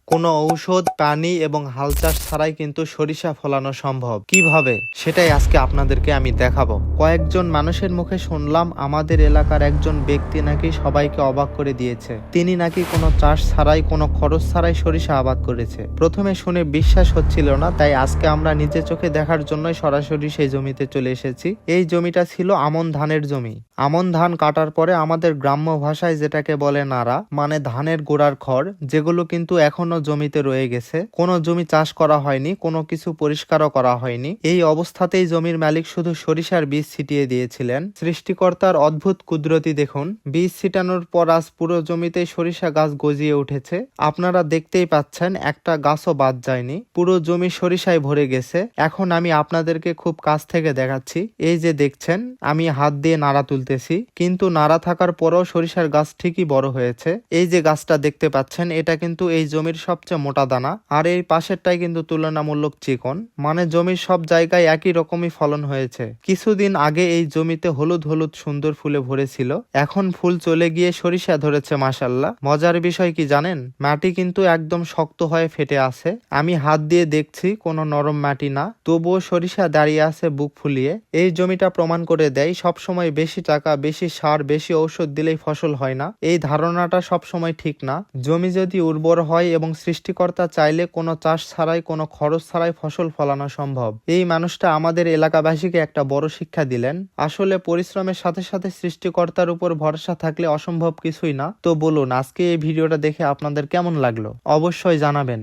কোনো ঔষধ, পানি এবং হাল চাষ ছাড়াই কিন্তু সরিষা ফলানো সম্ভব। কিভাবে সেটাই আজকে আপনাদেরকে আমি দেখাবো। কয়েকজন মানুষের মুখে শুনলাম আমাদের এলাকার একজন ব্যক্তি নাকি সবাইকে অবাক করে দিয়েছে। তিনি নাকি কোনো চাষ ছাড়াই, কোনো খরচ ছাড়াই সরিষা আবাদ করেছে। প্রথমে শুনে বিশ্বাস হচ্ছিল না, তাই আজকে আমরা নিজে চোখে দেখার জন্যই সরাসরি সেই জমিতে চলে এসেছি। এই জমিটা ছিল আমন ধানের জমি। আমন ধান কাটার পরে আমাদের গ্রাম্য ভাষায় যেটাকে বলে নাড়া, মানে ধানের গোড়ার খড়, যেগুলো কিন্তু এখনো জমিতে রয়ে গেছে। কোনো জমি চাষ করা হয়নি, কোনো কিছু পরিষ্কারও করা হয়নি। এই অবস্থাতেই জমির মালিক শুধু সরিষার বীজ ছিটিয়ে দিয়েছিলেন। সৃষ্টিকর্তার অদ্ভুত কুদরতি দেখুন। বীজ ছিটানোর পর আজ পুরো জমিতেই সরিষা গাছ গজিয়ে উঠেছে। আপনারা দেখতেই পাচ্ছেন, একটা গাছও বাদ যায়নি। পুরো জমি সরিষায় ভরে গেছে। এখন আমি আপনাদেরকে খুব কাছ থেকে দেখাচ্ছি। এই যে দেখছেন, আমি হাত দিয়ে নাড়া তুলতেছি, কিন্তু নাড়া থাকার পরেও সরিষার গাছ ঠিকই বড় হয়েছে। এই যে গাছটা দেখতে পাচ্ছেন, এটা কিন্তু এই জমির সবচেয়ে মোটা দানা, আর এই পাশেরটাই কিন্তু তুলনামূলক চিকন। মানে জমির সব জায়গায় একই রকমই ফলন হয়েছে। কিছুদিন আগে এই জমিতে হলুদ হলুদ সুন্দর ফুলে ভরেছিল, এখন ফুল চলে গিয়ে সরিষা ধরেছে। মাশাআল্লাহ। মজার বিষয় কি জানেন? মাটি কিন্তু একদম শক্ত হয়ে ফেটে আছে। আমি হাত দিয়ে দেখছি, কোনো নরম মাটি না, তবুও সরিষা দাঁড়িয়ে আছে বুক ফুলিয়ে। এই জমিটা প্রমাণ করে দেয়, সবসময় বেশি টাকা, বেশি সার, বেশি ঔষধ দিলেই ফসল হয় না। এই ধারণাটা সবসময় ঠিক না। জমি যদি উর্বর হয় এবং সৃষ্টিকর্তা চাইলে কোনো চাষ ছাড়াই, কোনো খরচ ছাড়াই ফসল ফলানো সম্ভব। এই মানুষটা আমাদের এলাকাবাসীকে একটা বড় শিক্ষা দিলেন। আসলে পরিশ্রমের সাথে সাথে সৃষ্টিকর্তার উপর ভরসা থাকলে অসম্ভব কিছুই না। তো বলুন, আজকে এই ভিডিওটা দেখে আপনাদের কেমন লাগলো? অবশ্যই জানাবেন।